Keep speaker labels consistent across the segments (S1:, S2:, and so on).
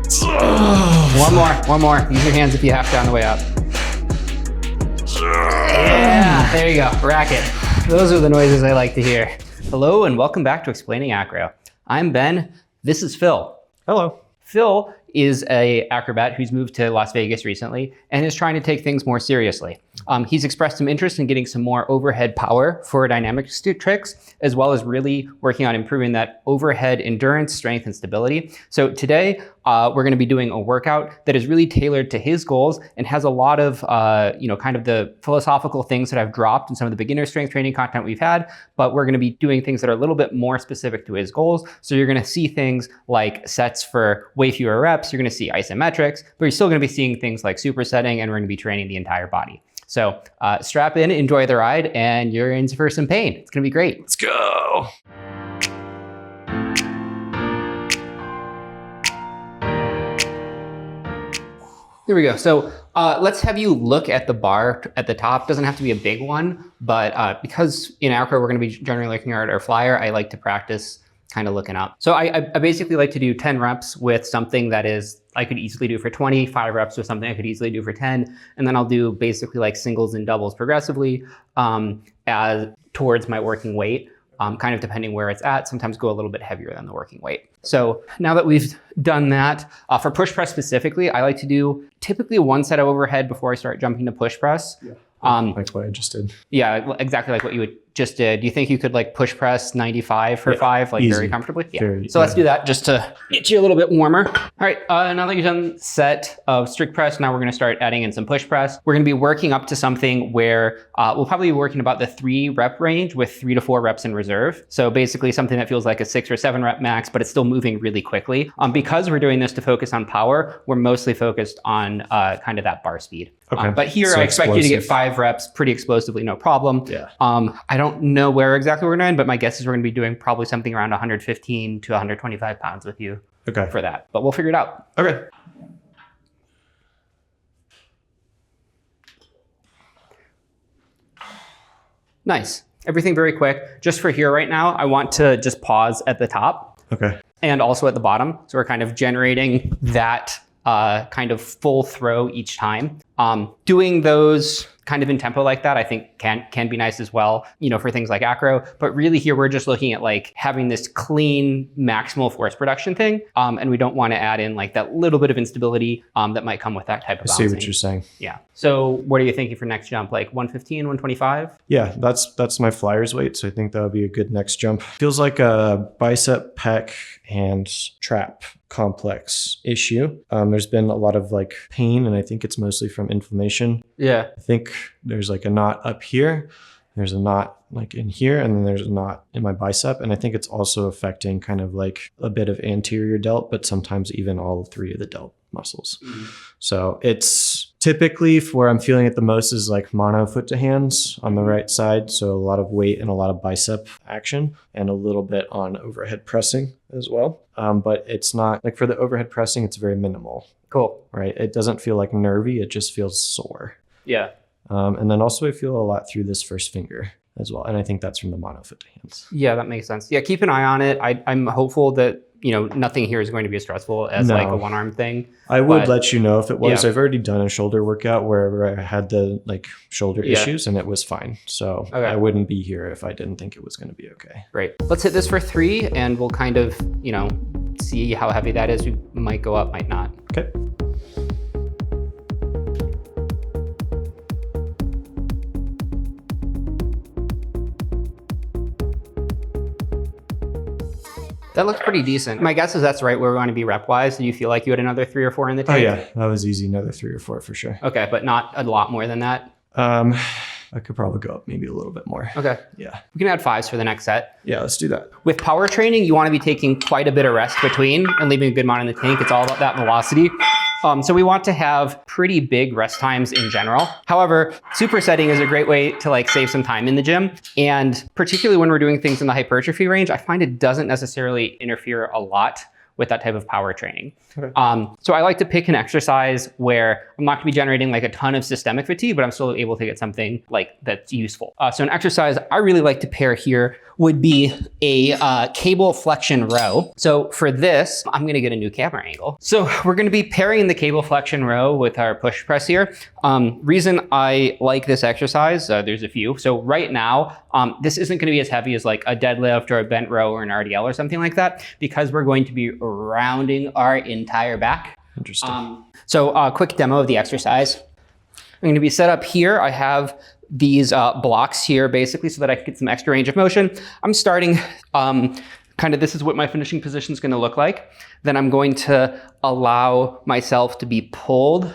S1: One more. Use your hands if you have to on the way up. Yeah, there you go, rack it. Those are the noises I like to hear. Hello and welcome back to Explaining Acro. I'm Ben, this is Phil.
S2: Hello.
S1: Phil is a acrobat who's moved to Las Vegas recently and is trying to take things more seriously. He's expressed some interest in getting some more overhead power for dynamic tricks, as well as really working on improving that overhead endurance, strength, and stability. So today, we're going to be doing a workout that is really tailored to his goals and has a lot of, kind of the philosophical things that I've dropped in some of the beginner strength training content we've had, but we're going to be doing things that are a little bit more specific to his goals. So you're going to see things like sets for way fewer reps. You're going to see isometrics, but you're still going to be seeing things like supersetting, and we're going to be training the entire body. So strap in, enjoy the ride, and you're in for some pain. It's going to be great.
S2: Let's go.
S1: Here we go. So let's have you look at the bar at the top. Doesn't have to be a big one, but because in Acro, we're going to be generally looking at our flyer, I like to practice kind of looking up. So I basically like to do 10 reps with something that is, I could easily do for 20, 5 reps with something I could easily do for 10. And then I'll do basically like singles and doubles progressively as towards my working weight, kind of depending where it's at, sometimes go a little bit heavier than the working weight. So now that we've done that, for push press specifically, I like to do typically one set of overhead before I start jumping to push press.
S2: Yeah. Like what I just did.
S1: Yeah, exactly like what you just did. Do you think you could like push press 95 for 5, like easy. Very comfortably? Yeah. So let's do that just to get you a little bit warmer. All right, now that you've done set of strict press, now we're gonna start adding in some push press. We're gonna be working up to something where we'll probably be working about the 3 rep range with 3 to 4 reps in reserve. So basically something that feels like a 6 or 7 rep max, but it's still moving really quickly. Because we're doing this to focus on power, we're mostly focused on kind of that bar speed.
S2: Okay.
S1: But here
S2: So
S1: I expect you to get 5 reps pretty explosively, no problem.
S2: Yeah.
S1: I don't know where exactly we're going to end, but my guess is we're going to be doing probably something around 115 to 125 pounds with you for that. But we'll figure it out.
S2: Okay.
S1: Nice. Everything very quick. Just for here right now, I want to just pause at the top.
S2: Okay.
S1: And also at the bottom. So we're kind of generating that kind of full throw each time. Doing those kind of in tempo like that, I think can be nice as well, for things like Acro. But really here, we're just looking at like having this clean maximal force production thing. And we don't want to add in like that little bit of instability that might come with that type of bouncing.
S2: I see what you're saying.
S1: Yeah. So what are you thinking for next jump? Like 115, 125?
S2: Yeah, that's my flyer's weight. So I think that would be a good next jump. Feels like a bicep, pec, and trap complex issue. There's been a lot of like pain, and I think it's mostly from inflammation.
S1: Yeah.
S2: I think there's like a knot up here. There's a knot like in here, and then there's a knot in my bicep. And I think it's also affecting kind of like a bit of anterior delt, but sometimes even all 3 of the delt muscles. Mm-hmm. So it's typically where I'm feeling it the most is like mono foot to hands on the right side. So a lot of weight and a lot of bicep action, and a little bit on overhead pressing as well. But it's not like for the overhead pressing, it's very minimal.
S1: Cool.
S2: Right. It doesn't feel like nervy. It just feels sore.
S1: Yeah.
S2: And then also I feel a lot through this first finger as well. And I think that's from the mono foot to hands.
S1: Yeah, that makes sense. Yeah, keep an eye on it. I'm hopeful that, nothing here is going to be as stressful as like a one-arm thing.
S2: I would let you know if it was.
S1: Yeah.
S2: I've already done a shoulder workout where I had the like shoulder issues, and it was fine. So I wouldn't be here if I didn't think it was going to be okay.
S1: Great. Let's hit this for 3 and we'll kind of, see how heavy that is. We might go up, might not.
S2: Okay.
S1: That looks pretty decent. My guess is that's right where we want to be rep-wise. Do you feel like you had another 3 or 4 in the tank?
S2: Oh yeah, that was easy. Another 3 or 4 for sure.
S1: Okay, but not a lot more than that?
S2: I could probably go up maybe a little bit more.
S1: Okay.
S2: Yeah.
S1: We can add 5s for the next set.
S2: Yeah, let's do that.
S1: With power training, you want to be taking quite a bit of rest between and leaving a good amount in the tank. It's all about that velocity. So we want to have pretty big rest times in general. However, supersetting is a great way to like save some time in the gym. And particularly when we're doing things in the hypertrophy range, I find it doesn't necessarily interfere a lot with that type of power training. Okay. So I like to pick an exercise where I'm not gonna be generating like a ton of systemic fatigue, but I'm still able to get something like that's useful. So an exercise I really like to pair here would be a cable flexion row. So for this, I'm gonna get a new camera angle. So we're gonna be pairing the cable flexion row with our push press here. Reason I like this exercise, there's a few. So right now, this isn't gonna be as heavy as like a deadlift or a bent row or an RDL or something like that, because we're going to be rounding our entire back.
S2: Interesting.
S1: So a quick demo of the exercise. I'm gonna be set up here. I have these blocks here basically so that I can get some extra range of motion. I'm starting kind of, this is what my finishing position is going to look like. Then I'm going to allow myself to be pulled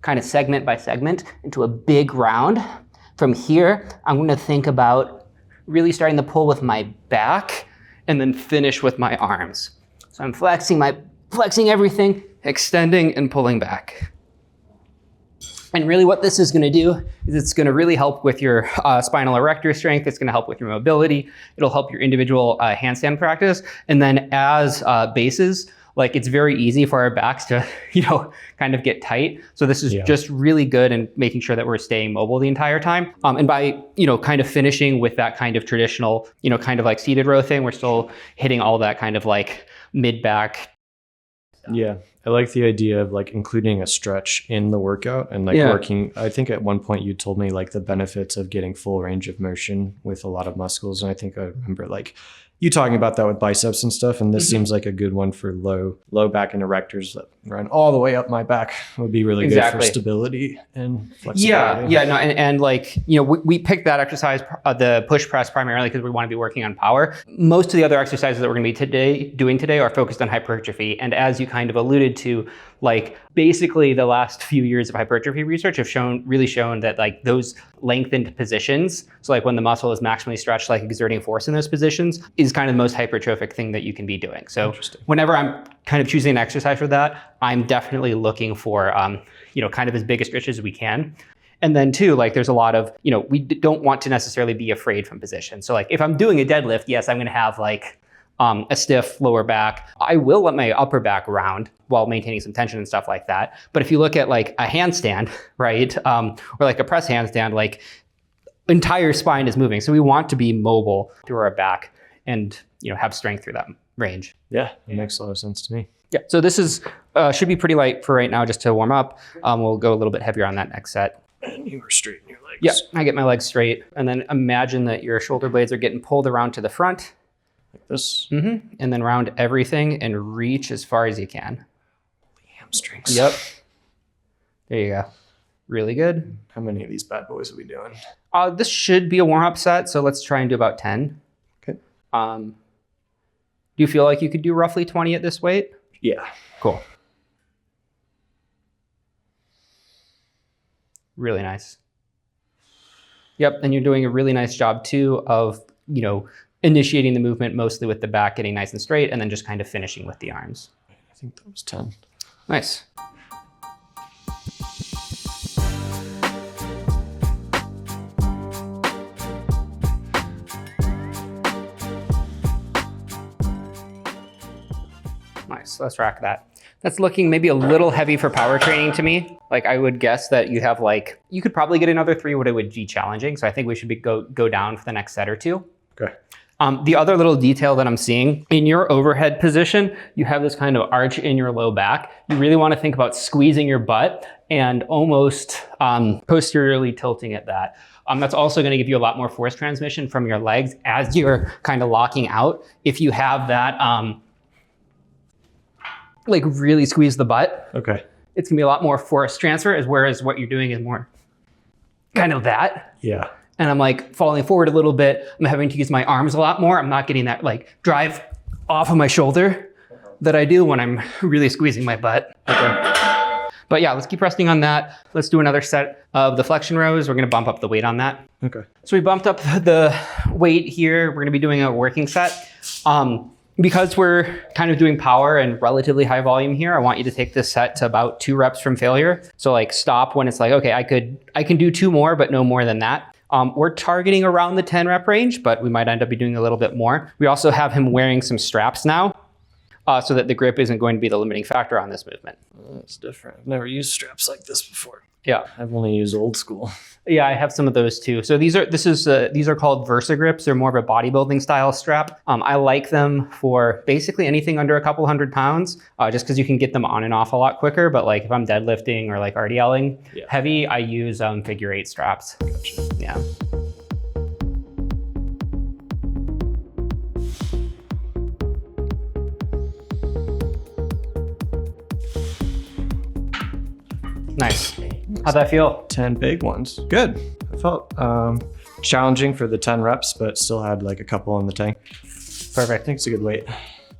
S1: kind of segment by segment into a big round. From here, I'm going to think about really starting to pull with my back and then finish with my arms. So I'm flexing everything, extending and pulling back. And really what this is going to do is it's going to really help with your spinal erector strength. It's going to help with your mobility. It'll help your individual handstand practice. And then as bases, like it's very easy for our backs to, kind of get tight. So this is just really good in making sure that we're staying mobile the entire time. And by, kind of finishing with that kind of traditional, kind of like seated row thing, we're still hitting all that kind of like mid-back.
S2: Yeah, I like the idea of like including a stretch in the workout and like working. I think at one point you told me like the benefits of getting full range of motion with a lot of muscles. And I think I remember like you talking about that with biceps and stuff. And this seems like a good one for low back and erectors that run all the way up my back. Would be really good for stability and flexibility.
S1: And like, we picked that exercise, the push press primarily because we want to be working on power. Most of the other exercises that we're going to be doing today are focused on hypertrophy. And as you kind of alluded to, like basically the last few years of hypertrophy research have really shown that like those lengthened positions, so like when the muscle is maximally stretched, like exerting force in those positions, is kind of the most hypertrophic thing that you can be doing. So whenever I'm kind of choosing an exercise for that, I'm definitely looking for, kind of as big a stretch as we can. And then too, like there's a lot of, we don't want to necessarily be afraid from position. So like if I'm doing a deadlift, yes, I'm going to have like a stiff lower back. I will let my upper back round while maintaining some tension and stuff like that. But if you look at like a handstand, right, or like a press handstand, like entire spine is moving. So we want to be mobile through our back and, have strength through that range.
S2: Yeah, it makes a lot of sense to me.
S1: Yeah, so this is should be pretty light for right now just to warm up. We'll go a little bit heavier on that next set.
S2: And you are straight in your legs.
S1: Yeah, I get my legs straight. And then imagine that your shoulder blades are getting pulled around to the front.
S2: Like this.
S1: And then round everything and reach as far as you can.
S2: Hamstrings.
S1: Yep. There you go. Really good.
S2: How many of these bad boys are we doing?
S1: This should be a warm-up set, so let's try and do about 10.
S2: Okay.
S1: Do you feel like you could do roughly 20 at this weight?
S2: Yeah.
S1: Cool. Really nice. Yep, and you're doing a really nice job too of, initiating the movement mostly with the back getting nice and straight and then just kind of finishing with the arms.
S2: I think that was 10.
S1: Nice. Nice, let's rack that. That's looking maybe a little heavy for power training to me. Like I would guess that you have you could probably get another 3, but it would be challenging. So I think we should go down for the next set or 2.
S2: Okay.
S1: The other little detail that I'm seeing, in your overhead position, you have this kind of arch in your low back. You really want to think about squeezing your butt and almost posteriorly tilting at that. That's also going to give you a lot more force transmission from your legs as you're kind of locking out. If you have that, really squeeze the butt,
S2: okay,
S1: it's going to be a lot more force transfer, whereas what you're doing is more kind of that.
S2: Yeah.
S1: And I'm like falling forward a little bit. I'm having to use my arms a lot more. I'm not getting that drive off of my shoulder that I do when I'm really squeezing my butt. Okay. But yeah, let's keep resting on that. Let's do another set of the flexion rows. We're going to bump up the weight on that.
S2: Okay.
S1: So we bumped up the weight here. We're going to be doing a working set. Because we're kind of doing power and relatively high volume here, I want you to take this set to about 2 reps from failure. So stop when it's okay, I can do 2 more, but no more than that. We're targeting around the 10 rep range, but we might end up doing a little bit more. We also have him wearing some straps now. so that the grip isn't going to be the limiting factor on this movement.
S2: That's different. I've never used straps like this before.
S1: Yeah.
S2: I've only used old school.
S1: Yeah, I have some of those too. So these are called Versa grips. They're more of a bodybuilding style strap. I like them for basically anything under a couple 100 pounds, just because you can get them on and off a lot quicker. But like if I'm deadlifting or like RDLing heavy, I use figure 8 straps.
S2: Gotcha.
S1: Yeah. Nice. How'd that feel?
S2: 10 big ones. Good. I felt challenging for the 10 reps, but still had like a couple in the tank.
S1: Perfect.
S2: I think it's a good weight.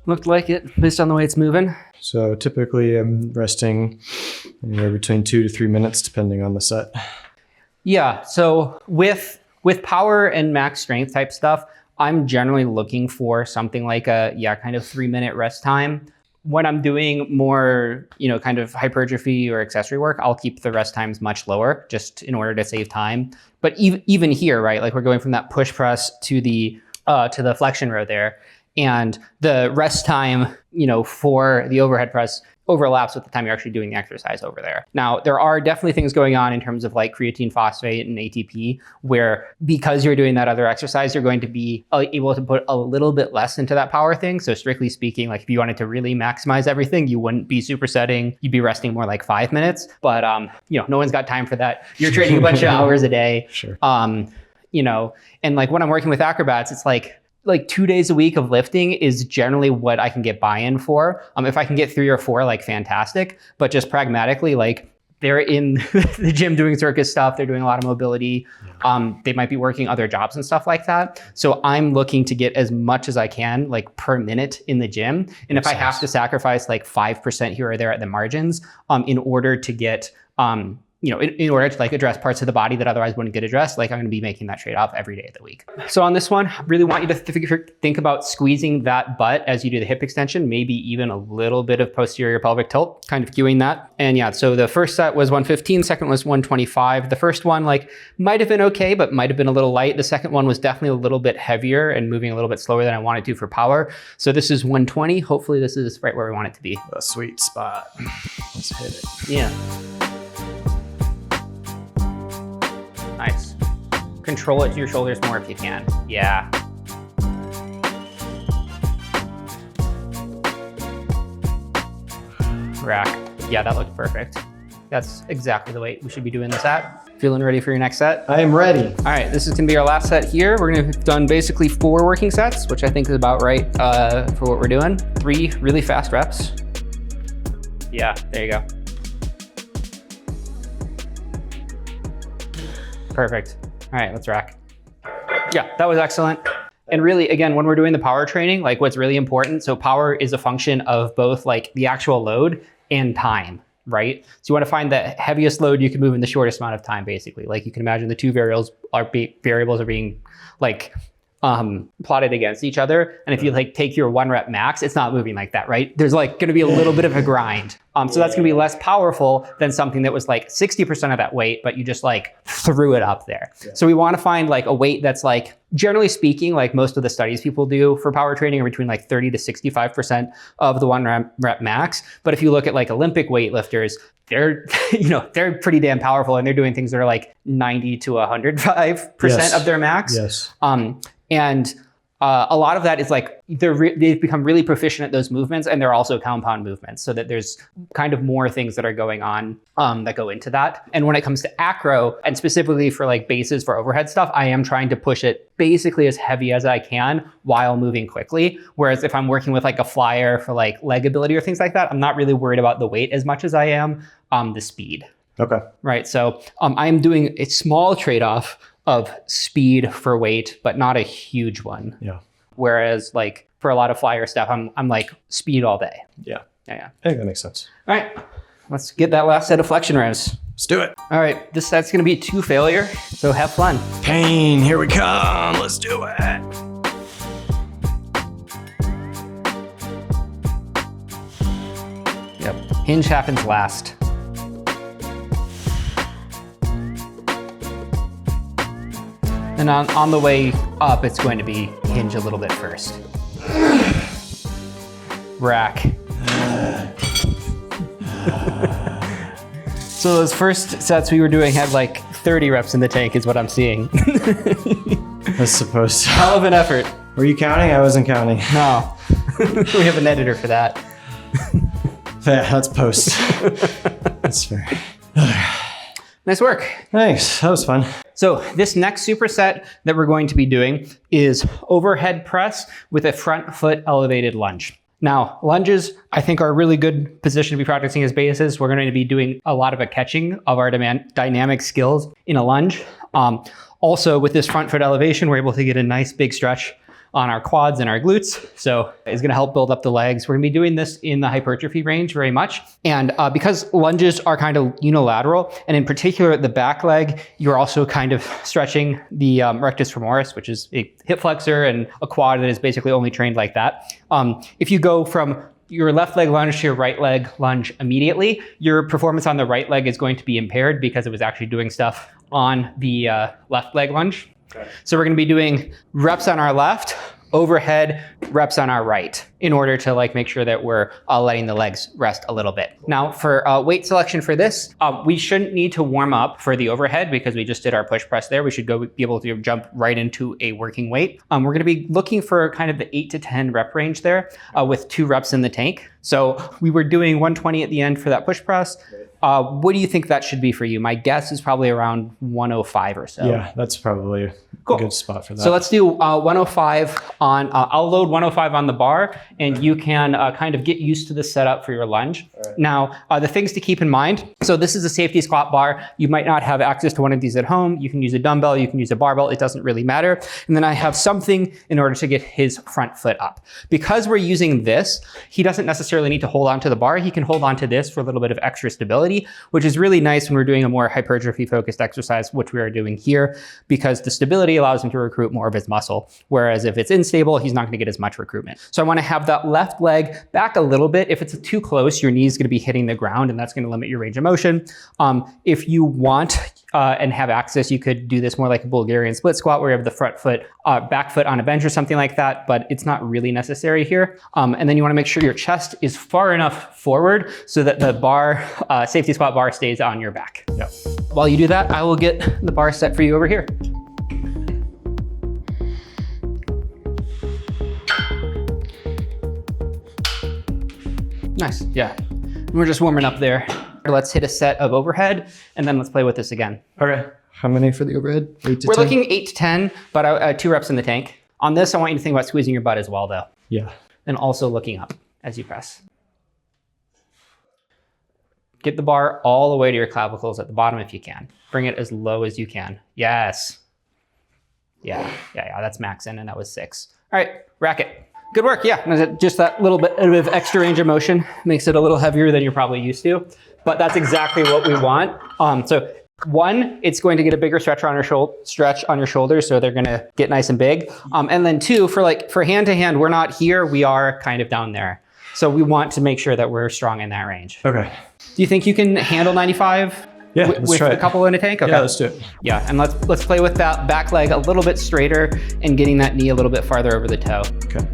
S1: Looked like it based on the way it's moving.
S2: So typically I'm resting anywhere between 2 to 3 minutes, depending on the set.
S1: Yeah. So with power and max strength type stuff, I'm generally looking for something like a kind of 3-minute rest time. When I'm doing more, kind of hypertrophy or accessory work, I'll keep the rest times much lower just in order to save time. But even here, right, like we're going from that push press to the flexion row there, and the rest time, for the overhead press overlaps with the time you're actually doing the exercise over there. Now, there are definitely things going on in terms of like creatine phosphate and ATP, where because you're doing that other exercise, you're going to be able to put a little bit less into that power thing. So strictly speaking, like if you wanted to really maximize everything, you wouldn't be supersetting. You'd be resting more like 5 minutes. But, no one's got time for that. You're training a bunch of hours a day.
S2: Sure.
S1: And like when I'm working with acrobats, it's like 2 days a week of lifting is generally what I can get buy-in for. If I can get 3 or 4, like fantastic, but just pragmatically, like they're in the gym doing circus stuff. They're doing a lot of mobility. They might be working other jobs and stuff like that. So I'm looking to get as much as I can, like per minute in the gym. And if I have to sacrifice like 5% here or there at the margins, in order to get, in order to like address parts of the body that otherwise wouldn't get addressed, like I'm going to be making that trade-off every day of the week. So on this one, I really want you to think about squeezing that butt as you do the hip extension, maybe even a little bit of posterior pelvic tilt, kind of cueing that. And yeah, so the first set was 115, second was 125. The first one might have been okay, but might have been a little light. The second one was definitely a little bit heavier and moving a little bit slower than I wanted to for power. So this is 120. Hopefully this is right where we want it to be.
S2: A sweet spot. Let's hit it.
S1: Yeah. Nice. Control it to your shoulders more if you can. Yeah. Rack. Yeah, that looked perfect. That's exactly the weight we should be doing this at. Feeling ready for your next set?
S2: I am ready.
S1: All right, this is gonna be our last set here. We're gonna have done basically 4 working sets, which I think is about right for what we're doing. 3 really fast reps. Yeah, there you go. Perfect. All right, let's rack. Yeah, that was excellent. And really, again, when we're doing the power training, like what's really important, so power is a function of both like the actual load and time, right? So you want to find the heaviest load you can move in the shortest amount of time, basically. Like you can imagine the two variables are being like plotted against each other. And if you like take your 1 rep max, it's not moving like that, right? There's like going to be a little bit of a grind. So that's going to be less powerful than something that was like 60% of that weight, but you just like threw it up there. Yeah. So we want to find like a weight that's like, generally speaking, like most of the studies people do for power training are between like 30 to 65% of the 1 rep max. But if you look at like Olympic weightlifters, they're, they're pretty damn powerful and they're doing things that are like 90 to 105% of their max.
S2: Yes.
S1: And a lot of that is like they've become really proficient at those movements, and they're also compound movements, so that there's kind of more things that are going on that go into that. And when it comes to acro, and specifically for like bases for overhead stuff, I am trying to push it basically as heavy as I can while moving quickly. Whereas if I'm working with like a flyer for like leg ability or things like that, I'm not really worried about the weight as much as I am the speed.
S2: Okay.
S1: Right. So I'm doing a small trade-off of speed for weight, but not a huge one.
S2: Yeah.
S1: Whereas like for a lot of flyer stuff, I'm like speed all day.
S2: Yeah.
S1: Yeah.
S2: I think that makes sense.
S1: All right, let's get that last set of flexion rows.
S2: Let's do it.
S1: All right, this set's gonna be 2 failure, so have fun.
S2: Pain, here we come. Let's do it.
S1: Yep, hinge happens last. And on the way up, it's going to be hinge a little bit first. rack. So those first sets we were doing had like 30 reps in the tank is what I'm seeing.
S2: That's supposed to.
S1: Hell of an effort.
S2: Were you counting? I wasn't counting.
S1: No. We have an editor for that.
S2: Yeah, that's post. That's fair.
S1: Nice work.
S2: Thanks, that was fun.
S1: So this next superset that we're going to be doing is overhead press with a front foot elevated lunge. Now, lunges, I think, are a really good position to be practicing as bases. We're going to be doing a lot of a catching of our dynamic skills in a lunge. Also, with this front foot elevation, we're able to get a nice big stretch on our quads and our glutes. So it's going to help build up the legs. We're going to be doing this in the hypertrophy range very much. And because lunges are kind of unilateral, and in particular the back leg, you're also kind of stretching the rectus femoris, which is a hip flexor and a quad that is basically only trained like that. If you go from your left leg lunge to your right leg lunge immediately, your performance on the right leg is going to be impaired because it was actually doing stuff on the left leg lunge. Okay. So we're going to be doing reps on our left, overhead reps on our right in order to make sure that we're letting the legs rest a little bit. Now for weight selection for this, we shouldn't need to warm up for the overhead because we just did our push press there. We should be able to jump right into a working weight. We're going to be looking for kind of the 8 to 10 rep range there with 2 reps in the tank. So we were doing 120 at the end for that push press. What do you think that should be for you? My guess is probably around 105 or so.
S2: Yeah, that's probably a good spot for that.
S1: So let's do 105 on, I'll load 105 on the bar, and you can kind of get used to the setup for your lunge. Right. Now, the things to keep in mind. So this is a safety squat bar. You might not have access to one of these at home. You can use a dumbbell, you can use a barbell. It doesn't really matter. And then I have something in order to get his front foot up. Because we're using this, he doesn't necessarily need to hold on to the bar. He can hold on to this for a little bit of extra stability, which is really nice when we're doing a more hypertrophy focused exercise, which we are doing here, because the stability allows him to recruit more of his muscle. Whereas if it's unstable, he's not going to get as much recruitment. So I want to have that left leg back a little bit. If it's too close, your knee is going to be hitting the ground, and that's going to limit your range of motion. If you want and have access, you could do this more like a Bulgarian split squat where you have the front foot, back foot on a bench or something like that, but it's not really necessary here. And then you want to make sure your chest is far enough forward so that the bar, safety squat bar, stays on your back.
S2: Yep.
S1: While you do that, I will get the bar set for you over here. Nice, yeah. We're just warming up there. Let's hit a set of overhead, and then let's play with this again.
S2: Okay. How many for the overhead? 8 to 10?
S1: We're looking 8 to 10, but 2 reps in the tank. On this, I want you to think about squeezing your butt as well, though.
S2: Yeah.
S1: And also looking up as you press. Get the bar all the way to your clavicles at the bottom if you can. Bring it as low as you can. Yes. Yeah, that's maxing, and that was 6. All right, racket. Good work, yeah. Just that little bit of extra range of motion makes it a little heavier than you're probably used to, but that's exactly what we want. So 1, it's going to get a bigger stretch on your shoulders, so they're gonna get nice and big. And then 2, for hand to hand, we're not here, we are kind of down there. So we want to make sure that we're strong in that range.
S2: Okay.
S1: Do you think you can handle 95?
S2: Yeah,
S1: with a couple in a tank? Okay.
S2: Yeah, let's do it.
S1: Yeah, and let's play with that back leg a little bit straighter and getting that knee a little bit farther over the toe.
S2: Okay.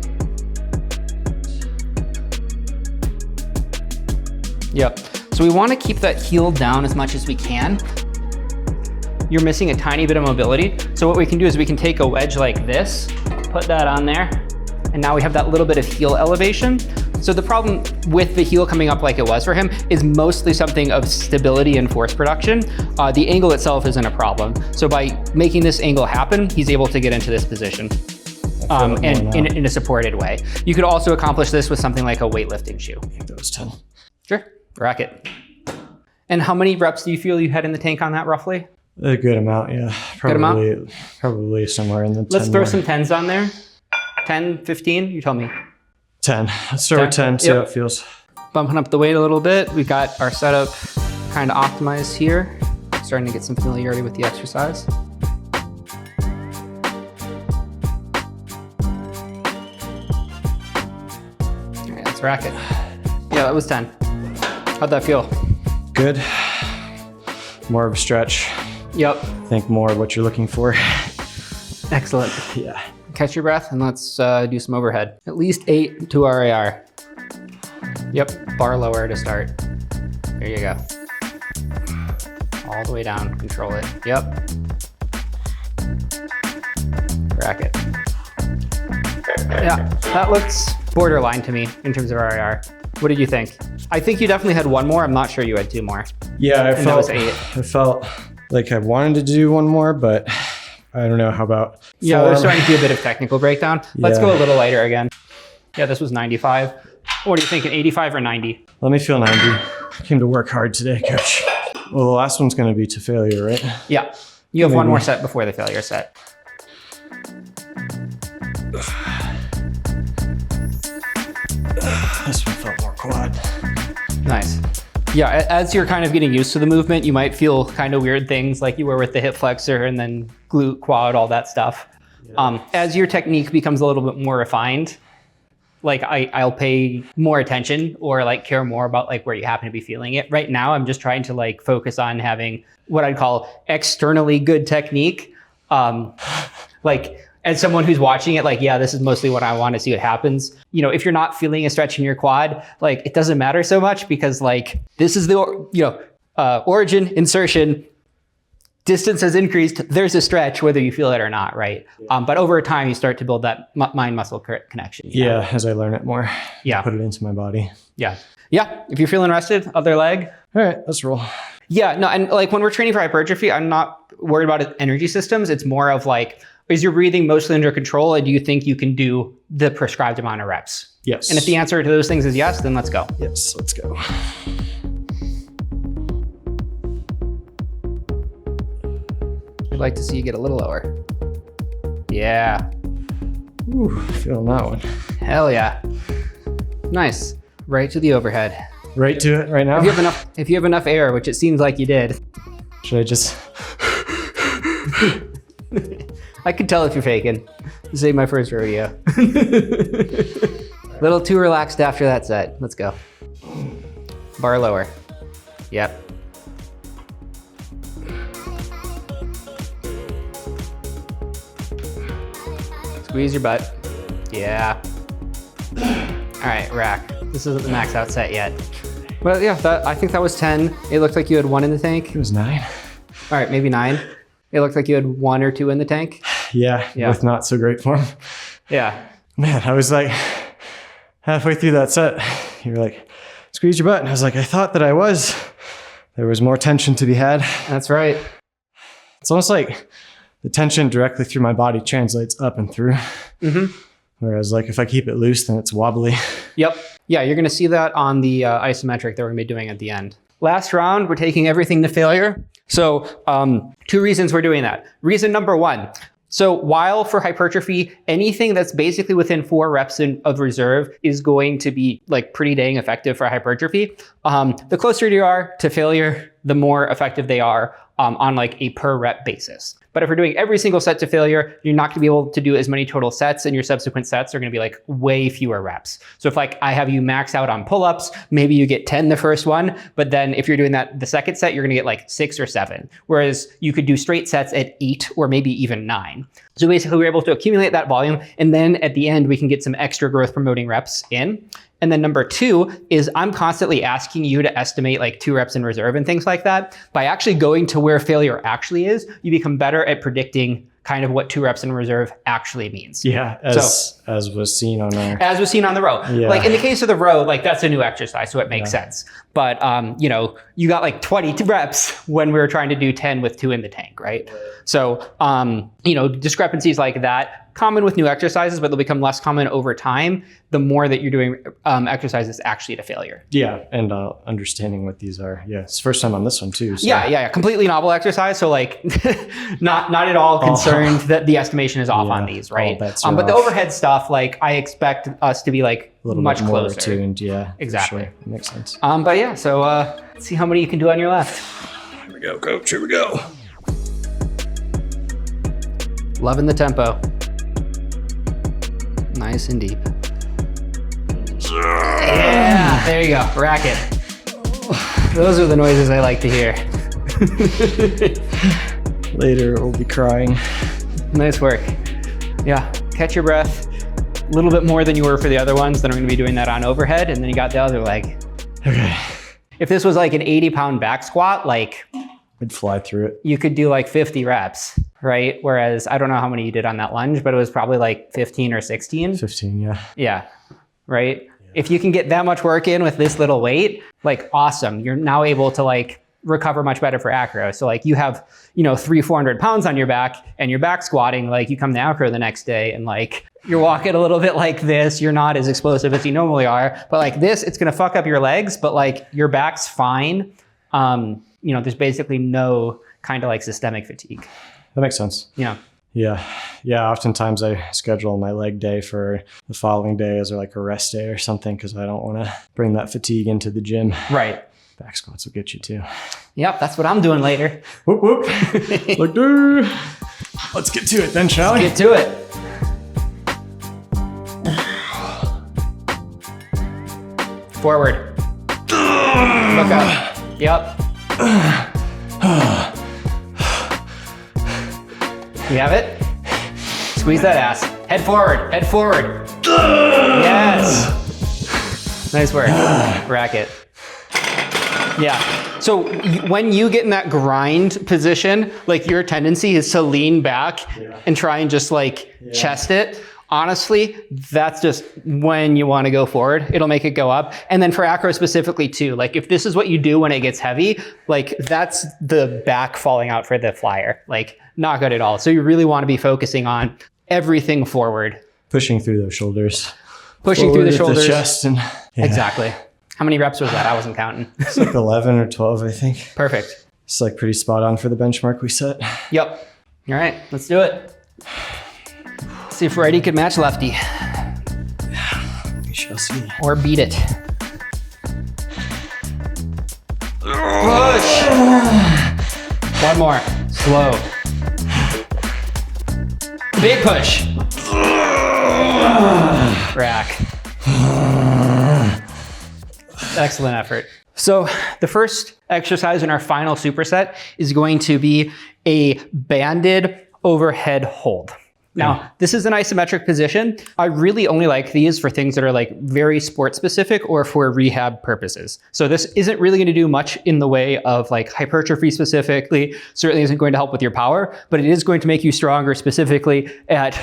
S1: Yep. So we want to keep that heel down as much as we can. You're missing a tiny bit of mobility. So what we can do is we can take a wedge like this, put that on there, and now we have that little bit of heel elevation. So the problem with the heel coming up like it was for him is mostly something of stability and force production. The angle itself isn't a problem. So by making this angle happen, he's able to get into this position and in a supported way. You could also accomplish this with something like a weightlifting shoe.
S2: I think that was 10.
S1: Sure, racket. And how many reps do you feel you had in the tank on that roughly?
S2: A good amount, yeah. Probably somewhere in the 10.
S1: Let's throw some 10s on there. 10, 15, you tell me.
S2: 10. Let's start with 10, see how it feels.
S1: Bumping up the weight a little bit. We got our setup kind of optimized here. Starting to get some familiarity with the exercise. All right, let's rack it. Yeah, that was 10. How'd that feel?
S2: Good. More of a stretch.
S1: Yep.
S2: I think more of what you're looking for.
S1: Excellent.
S2: Yeah.
S1: Catch your breath and let's do some overhead. At least 8 to RAR. Yep, bar lower to start. There you go. All the way down, control it. Yep. Rack it. Yeah, that looks borderline to me in terms of RIR. What did you think? I think you definitely had one more. I'm not sure you had two more.
S2: Yeah,
S1: And that was 8.
S2: I felt like I wanted to do one more, but I don't know. How about
S1: Yeah, we're starting to do a bit of technical breakdown. Let's
S2: Yeah.
S1: go a little lighter again. Yeah, this was 95. What are you thinking, 85 or 90?
S2: Let me feel 90. I came to work hard today, coach. Well, the last one's going to be to failure, right?
S1: Yeah, you have one
S2: Maybe.
S1: more set before the failure set.
S2: This one felt more quad.
S1: Nice. Yeah, as you're kind of getting used to the movement, you might feel kind of weird things like you were with the hip flexor and then glute, quad, all that stuff. As your technique becomes a little bit more refined, like I'll pay more attention or like care more about like where you happen to be feeling it. Right now, I'm just trying to like focus on having what I'd call externally good technique. Like as someone who's watching it, like, yeah, this is mostly what I want to see what happens. You know, if you're not feeling a stretch in your quad, like it doesn't matter so much because like this is the, origin, insertion, distance has increased. There's a stretch, whether you feel it or not, right? But over time, you start to build that mind-muscle connection. You know?
S2: Yeah, as I learn it more.
S1: Yeah.
S2: Put it into my body.
S1: Yeah. Yeah. If you're feeling rested, other leg.
S2: All right, let's roll.
S1: Yeah. No, and like when we're training for hypertrophy, I'm not worried about energy systems. It's more of like, is your breathing mostly under control? And do you think you can do the prescribed amount of reps?
S2: Yes.
S1: And if the answer to those things is yes, then let's go.
S2: Yes, let's go.
S1: I'd like to see you get a little lower. Yeah.
S2: Ooh, feeling that one.
S1: Hell yeah. Nice. Right to the overhead.
S2: Right to it right now?
S1: If you have enough air, which it seems like you did.
S2: Should I just...
S1: I could tell if you're faking. This ain't my first rodeo. Little too relaxed after that set. Let's go. Bar lower. Yep. Squeeze your butt. Yeah. All right, rack. This isn't the max out set yet. But yeah, I think that was 10. It looked like you had 1 in the tank.
S2: It was 9.
S1: All right, maybe 9. It looked like you had 1 or 2 in the tank.
S2: Yeah, with not so great form.
S1: Yeah.
S2: Man, I was like halfway through that set. You were like, squeeze your butt. And I was like, I thought that I was. There was more tension to be had.
S1: That's right.
S2: It's almost like the tension directly through my body translates up and through.
S1: Mm-hmm.
S2: Whereas like if I keep it loose, then it's wobbly.
S1: Yep. Yeah, you're going to see that on the isometric that we're going to be doing at the end. Last round, we're taking everything to failure. So 2 reasons we're doing that. Reason number 1. So while for hypertrophy, anything that's basically within 4 reps of reserve is going to be like pretty dang effective for hypertrophy. The closer you are to failure, the more effective they are on like a per rep basis. But if we're doing every single set to failure, you're not gonna be able to do as many total sets, and your subsequent sets are gonna be like way fewer reps. So if like I have you max out on pull-ups, maybe you get 10 the first one, but then if you're doing that the second set, you're gonna get like 6 or 7. Whereas you could do straight sets at 8 or maybe even 9. So basically we're able to accumulate that volume, and then at the end we can get some extra growth promoting reps in. And then number 2 is I'm constantly asking you to estimate like 2 reps in reserve and things like that. By actually going to where failure actually is, you become better at predicting kind of what 2 reps in reserve actually means.
S2: Yeah, as was seen on our...
S1: As was seen on the row.
S2: Yeah.
S1: Like in the case of the row, like that's a new exercise, so it makes sense. But you got like 20 reps when we were trying to do 10 with 2 in the tank, right? So, discrepancies like that, common with new exercises, but they'll become less common over time the more that you're doing exercises actually to failure.
S2: Yeah, and understanding what these are. Yeah, it's the first time on this one too. So.
S1: Yeah. Completely novel exercise. So like not at all concerned that the estimation is off on these, right? But the overhead stuff, like I expect us to be like
S2: a little
S1: much
S2: bit more
S1: closer.
S2: attuned, yeah.
S1: Exactly.
S2: Sure. Makes sense.
S1: But yeah, so let's see how many you can do on your left.
S2: Here we go, coach. Here we go.
S1: Loving the tempo. Nice and deep. Yeah, there you go. Rack it. Those are the noises I like to hear.
S2: Later, we'll be crying.
S1: Nice work. Yeah, catch your breath. a little bit more than you were for the other ones, then I'm gonna be doing that on overhead, and then you got the other leg.
S2: Okay.
S1: If this was like an 80-pound back squat, like
S2: I'd fly through it.
S1: you could do like 50 reps, right? Whereas I don't know how many you did on that lunge, but it was probably like 15 or 16.
S2: 15, yeah.
S1: Yeah, right? If you can get that much work in with this little weight, like awesome. You're now able to like recover much better for acro. So like you have, 300-400 pounds on your back and you're back squatting, like you come to acro the next day and like you're walking a little bit like this. You're not as explosive as you normally are, but like this, it's going to fuck up your legs, but like your back's fine. There's basically no kind of like systemic fatigue.
S2: That makes sense.
S1: Yeah.
S2: Yeah. Oftentimes I schedule my leg day for the following day as like a rest day or something because I don't want to bring that fatigue into the gym.
S1: Right.
S2: Back squats will get you too.
S1: Yep, that's what I'm doing later.
S2: Whoop, whoop. Look, dude. Let's get to it then, shall we?
S1: Get to it. Forward. Look up. Yep. You have it? Squeeze that ass. Head forward. Head forward. Yes. Nice work. Racket. Yeah. So when you get in that grind position, like your tendency is to lean back and try and just like chest it. Honestly, that's just when you want to go forward. It'll make it go up. And then for acro specifically too, like if this is what you do when it gets heavy, like that's the back falling out for the flyer. Like not good at all. So you really want to be focusing on everything forward.
S2: Pushing through those shoulders.
S1: Pushing through the shoulders.
S2: The chest and
S1: Exactly. How many reps was that? I wasn't counting.
S2: It's like 11 or 12, I think.
S1: Perfect.
S2: It's like pretty spot on for the benchmark we set.
S1: Yep. All right, let's do it. See if righty could match lefty.
S2: We shall see.
S1: Or beat it. Push. One more. Slow. Big push. Rack. Excellent effort. So the first exercise in our final superset is going to be a banded overhead hold. Now, this is an isometric position. I really only like these for things that are like very sport specific or for rehab purposes. So this isn't really going to do much in the way of like hypertrophy specifically, certainly isn't going to help with your power, but it is going to make you stronger specifically at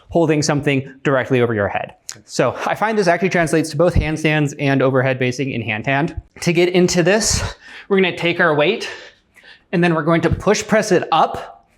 S1: holding something directly over your head. So I find this actually translates to both handstands and overhead basing in hand-hand. To get into this, we're going to take our weight and then we're going to push press it up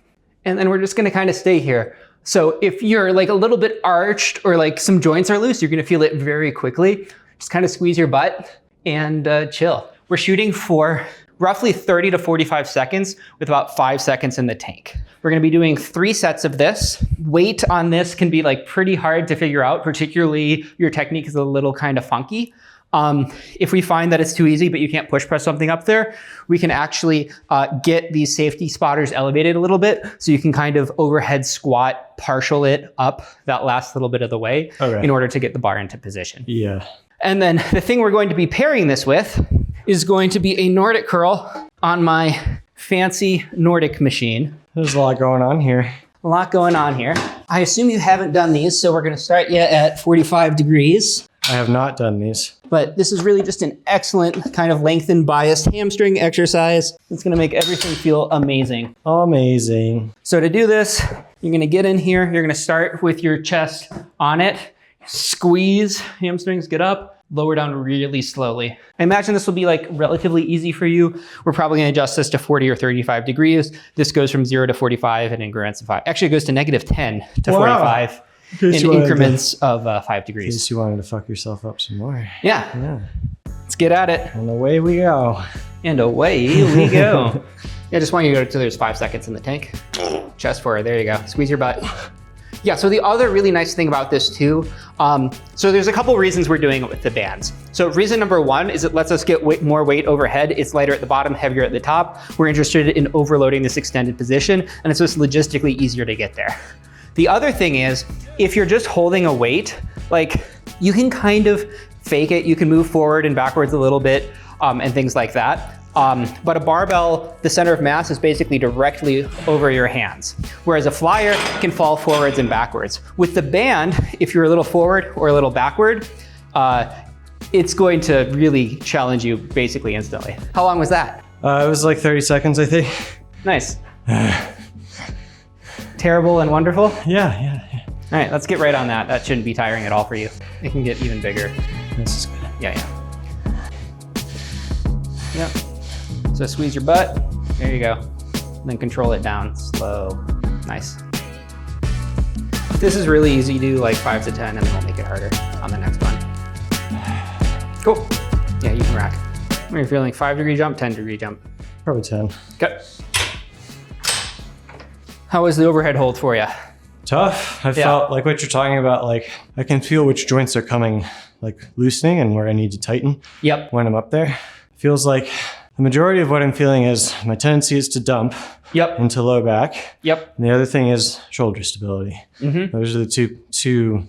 S1: and then we're just going to kind of stay here. So if you're like a little bit arched or like some joints are loose, you're going to feel it very quickly. Just kind of squeeze your butt and chill. We're shooting for roughly 30 to 45 seconds with about 5 seconds in the tank. We're going to be doing 3 sets of this. Weight on this can be like pretty hard to figure out, particularly your technique is a little kind of funky. If we find that it's too easy, but you can't push press something up there, we can actually get these safety spotters elevated a little bit so you can kind of overhead squat, partial it up that last little bit of the way in order to get the bar into position.
S2: Yeah.
S1: And then the thing we're going to be pairing this with is going to be a Nordic curl on my fancy Nordic machine.
S2: There's a lot going on here.
S1: A lot going on here. I assume you haven't done these, so we're going to start you at 45 degrees.
S2: I have not done these.
S1: But this is really just an excellent kind of lengthened biased hamstring exercise. It's going to make everything feel amazing.
S2: Amazing.
S1: So to do this, you're going to get in here. You're going to start with your chest on it. Squeeze, hamstrings get up, lower down really slowly. I imagine this will be like relatively easy for you. We're probably going to adjust this to 40 or 35 degrees. This goes from 0 to 45 in increments of 5. Actually, it goes to -10 to 45 in increments of 5 degrees.
S2: In case you wanted to fuck yourself up some more.
S1: Yeah. Let's get at it.
S2: And away we go.
S1: And away we go. I just want you to go until there's 5 seconds in the tank. Chest forward, there you go. Squeeze your butt. Yeah, so the other really nice thing about this too, so there's a couple reasons we're doing it with the bands. So reason number one is it lets us get more weight overhead. It's lighter at the bottom, heavier at the top. We're interested in overloading this extended position, and it's just logistically easier to get there. The other thing is, if you're just holding a weight, like you can kind of fake it. You can move forward and backwards a little bit. and things like that. But a barbell, the center of mass is basically directly over your hands, whereas a flyer can fall forwards and backwards. With the band, if you're a little forward or a little backward, it's going to really challenge you basically instantly. How long was that?
S2: It was like 30 seconds, I think.
S1: Nice. Terrible and wonderful?
S2: Yeah.
S1: All right, let's get right on that. That shouldn't be tiring at all for you. It can get even bigger.
S2: This is good.
S1: Yeah. Yep. So squeeze your butt. There you go. And then control it down slow. Nice. This is really easy to do, like 5 to 10, and then we'll make it harder on the next one. Cool. Yeah, you can rack. When you're feeling 5-degree jump, 10-degree jump.
S2: Probably 10.
S1: Okay. How was the overhead hold for you?
S2: Tough. I felt like what you're talking about, like I can feel which joints are coming, like loosening and where I need to tighten.
S1: Yep.
S2: When I'm up there. Feels like the majority of what I'm feeling is my tendency is to dump into low back.
S1: Yep.
S2: And the other thing is shoulder stability. Those are the two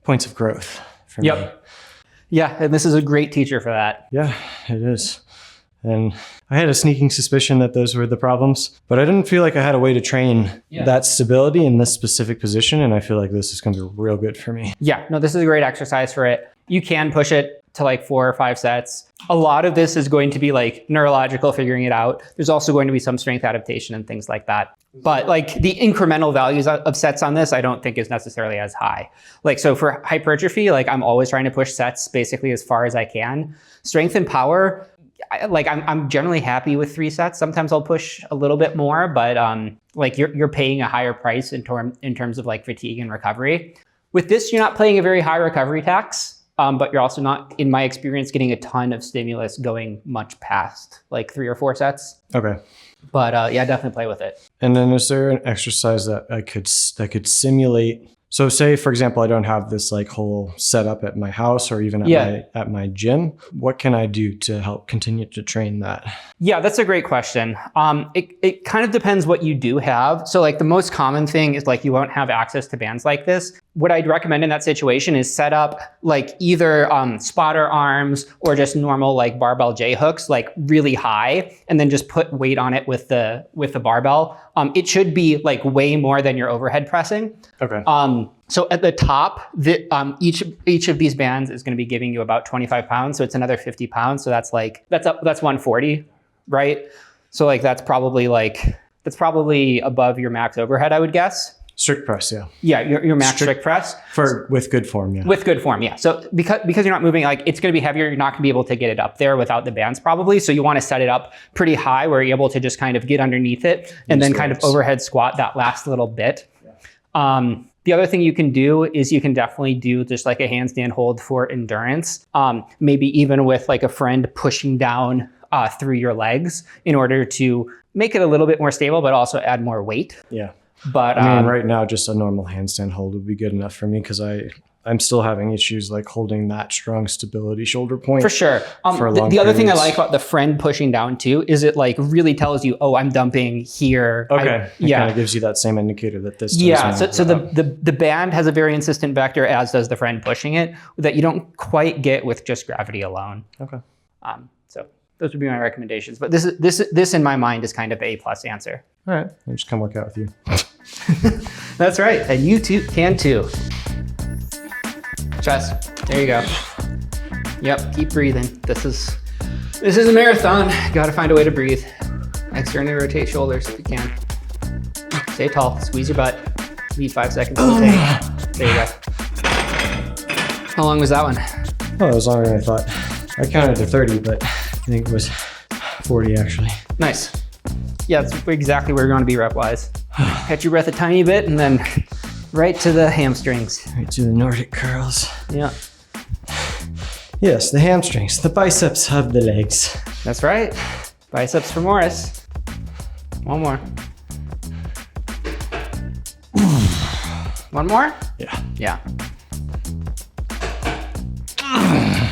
S2: points of growth for me.
S1: Yeah, and this is a great teacher for that.
S2: Yeah, it is. And I had a sneaking suspicion that those were the problems, but I didn't feel like I had a way to train that stability in this specific position. And I feel like this is going to be real good for me.
S1: Yeah, no, this is a great exercise for it. You can push it to like 4 or 5 sets. A lot of this is going to be like neurological, figuring it out. There's also going to be some strength adaptation and things like that. But like the incremental values of sets on this, I don't think is necessarily as high. Like, so for hypertrophy, like I'm always trying to push sets basically as far as I can. Strength and power, I'm generally happy with 3 sets. Sometimes I'll push a little bit more, but like you're paying a higher price in terms of like fatigue and recovery. With this, you're not paying a very high recovery tax, but you're also not, in my experience, getting a ton of stimulus going much past like 3 or 4 sets.
S2: Okay.
S1: But yeah, definitely play with it.
S2: And then is there an exercise that could simulate? So say, for example, I don't have this like whole setup at my house or even at my gym. What can I do to help continue to train that? Yeah,
S1: that's a great question. It kind of depends what you do have. So like the most common thing is like you won't have access to bands like this. What I'd recommend in that situation is set up like either spotter arms or just normal like barbell J hooks, like really high, and then just put weight on it with the barbell. It should be like way more than your overhead pressing.
S2: Okay.
S1: So at the top, each of these bands is going to be giving you about 25 pounds. So it's another 50 pounds. So that's 140, right? So like that's probably above your max overhead, I would guess.
S2: Strict press, yeah.
S1: Yeah, your max strict press.
S2: With good form, yeah.
S1: With good form, yeah. So because you're not moving, like it's going to be heavier, you're not going to be able to get it up there without the bands probably. So you want to set it up pretty high where you're able to just kind of get underneath it and then kind of overhead squat that last little bit. Yeah. The other thing you can do is you can definitely do just like a handstand hold for endurance. Maybe even with like a friend pushing down through your legs in order to make it a little bit more stable, but also add more weight.
S2: Yeah.
S1: But
S2: I mean, right now, just a normal handstand hold would be good enough for me because I'm still having issues like holding that strong stability shoulder point.
S1: For sure. The other thing I like about the friend pushing down too is it like really tells you, oh, I'm dumping here.
S2: Okay. It kind of gives you that same indicator that this does.
S1: Yeah. So the band has a very insistent vector, as does the friend pushing it, that you don't quite get with just gravity alone.
S2: Okay.
S1: So those would be my recommendations. But this in my mind is kind of A+ answer.
S2: All right. I'll just come work out with you.
S1: That's right. And you too can too. Chest. There you go. Yep. Keep breathing. This is a marathon. Got to find a way to breathe. Externally rotate shoulders if you can. Stay tall. Squeeze your butt. Leave 5 seconds to take. There you go. How long was that one?
S2: Oh, it was longer than I thought. I counted to 30, but I think it was 40 actually.
S1: Nice. Yeah, that's exactly where you're going to be rep-wise. Catch your breath a tiny bit and then right to the hamstrings.
S2: Right to the Nordic curls.
S1: Yeah.
S2: Yes, the hamstrings, the biceps of the legs.
S1: That's right. Biceps for Morris. One more. One more?
S2: Yeah.
S1: Yeah.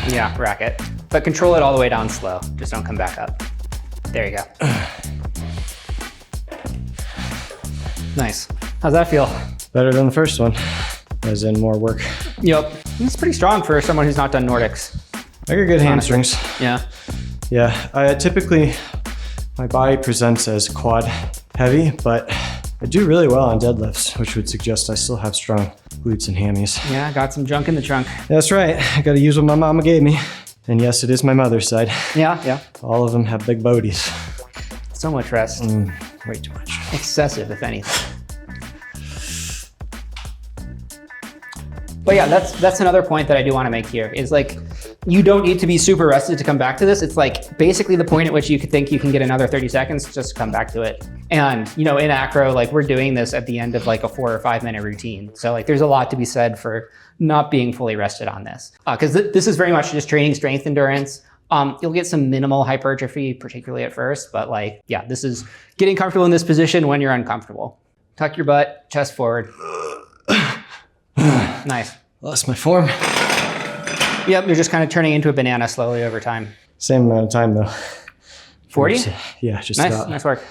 S1: Yeah, rack it. But control it all the way down slow. Just don't come back up. There you go. Nice. How's that feel?
S2: Better than the first one, as in more work.
S1: Yep. It's pretty strong for someone who's not done Nordics.
S2: I got good hamstrings.
S1: Yeah.
S2: Yeah, typically my body presents as quad heavy, but I do really well on deadlifts, which would suggest I still have strong glutes and hammies.
S1: Yeah, I got some junk in the trunk.
S2: That's right. I got to use what my mama gave me. And yes, it is my mother's side.
S1: Yeah.
S2: All of them have big bodies.
S1: So much rest.
S2: Way too much.
S1: Excessive, if anything. But yeah, that's another point that I do want to make here is like, you don't need to be super rested to come back to this. It's like basically the point at which you could think you can get another 30 seconds, just come back to it. And in Acro, like we're doing this at the end of like a 4 or 5 minute routine. So like there's a lot to be said for not being fully rested on this. Because this is very much just training strength endurance. You'll get some minimal hypertrophy, particularly at first, but like, yeah, this is getting comfortable in this position when you're uncomfortable. Tuck your butt, chest forward. Nice.
S2: Lost my form.
S1: Yep, you're just kind of turning into a banana slowly over time.
S2: Same amount of time though.
S1: 40?
S2: Yeah, just
S1: Nice,
S2: about.
S1: nice work.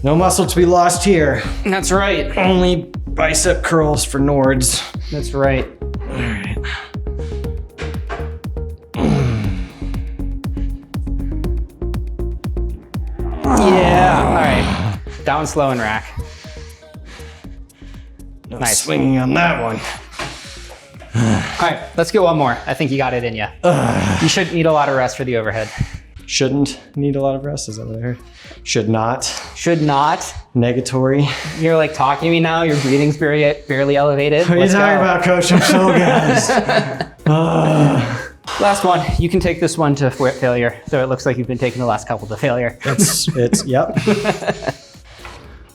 S2: No muscle to be lost here.
S1: That's right.
S2: Only bicep curls for Nords.
S1: That's right.
S2: All right.
S1: Yeah, all right. Down slow and rack.
S2: No
S1: Nice.
S2: swinging on that one.
S1: All right, let's get one more. I think you got it in you. You shouldn't need a lot of rest for the overhead.
S2: Shouldn't need a lot of rest, is that what I heard? Should not.
S1: Should not.
S2: Negatory.
S1: You're like talking to me now. Your breathing's barely elevated.
S2: What are you talking about, coach? I'm so gassed.
S1: Last one. You can take this one to failure. So it looks like you've been taking the last couple to failure.
S2: Yep.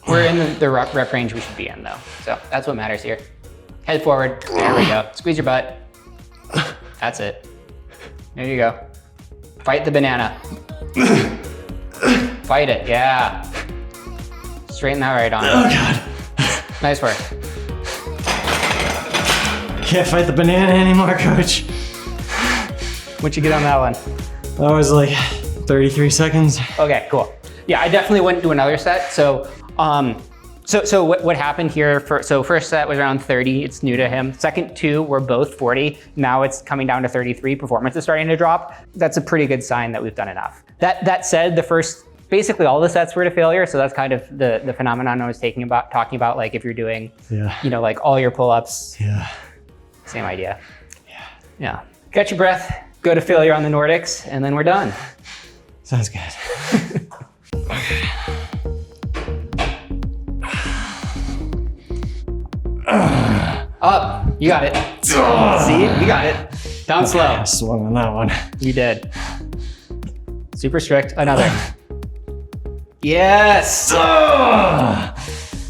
S1: We're in the rep range we should be in though. So that's what matters here. Head forward. There we go. Squeeze your butt. That's it. There you go. Fight the banana. Fight it. Yeah. Straighten that right on.
S2: Oh God.
S1: Nice work.
S2: Can't fight the banana anymore, coach.
S1: What'd you get on that one?
S2: That was like 33 seconds.
S1: Okay, cool. Yeah, I definitely wouldn't do another set. So what happened here, first set was around 30, it's new to him. Second 2 were both 40. Now it's coming down to 33, performance is starting to drop. That's a pretty good sign that we've done enough. That said, basically all the sets were to failure. So that's kind of the phenomenon I was talking about, like if you're doing, like all your pull-ups.
S2: Yeah.
S1: Same idea. Yeah. Catch your breath, go to failure on the Nordics, and then we're done.
S2: Sounds good. Okay.
S1: Up, you got it. See, you got it. Down slow.
S2: I swung on that one.
S1: You did. Super strict, another. Yes!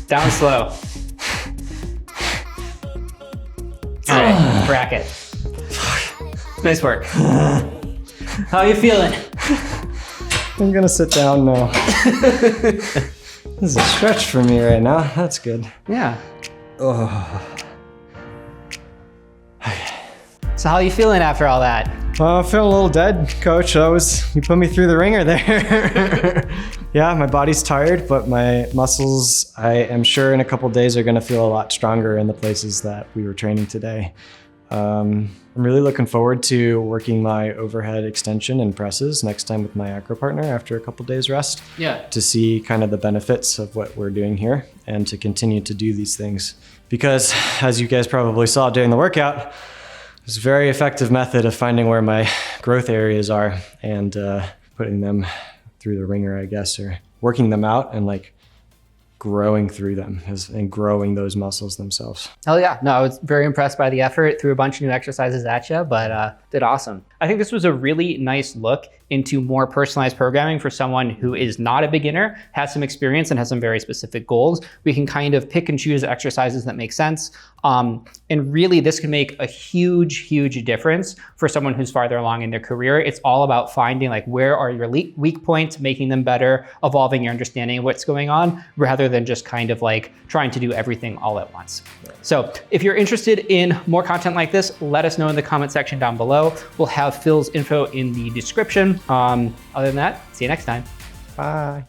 S1: Down slow. All right, bracket. Nice work. How are you feeling?
S2: I'm gonna sit down now. This is a stretch for me right now. That's good.
S1: Yeah.
S2: Oh.
S1: So how are you feeling after all that?
S2: I'm feeling a little dead, coach. You put me through the ringer there. Yeah, my body's tired, but my muscles, I am sure in a couple days are gonna feel a lot stronger in the places that we were training today. I'm really looking forward to working my overhead extension and presses next time with my Acro partner after a couple days rest. Yeah. To see kind of the benefits of what we're doing here and to continue to do these things. Because as you guys probably saw during the workout, it's a very effective method of finding where my growth areas are and putting them through the ringer, I guess, or working them out and like growing through them and growing those muscles themselves.
S1: Oh yeah, no, I was very impressed by the effort, threw a bunch of new exercises at you, but did awesome. I think this was a really nice look into more personalized programming for someone who is not a beginner, has some experience and has some very specific goals. We can kind of pick and choose exercises that make sense. And really this can make a huge, huge difference for someone who's farther along in their career. It's all about finding like where are your weak points, making them better, evolving your understanding of what's going on, rather than just kind of like trying to do everything all at once. So if you're interested in more content like this, let us know in the comment section down below. We'll have Phil's info in the description. Other than that, see you next time.
S2: Bye.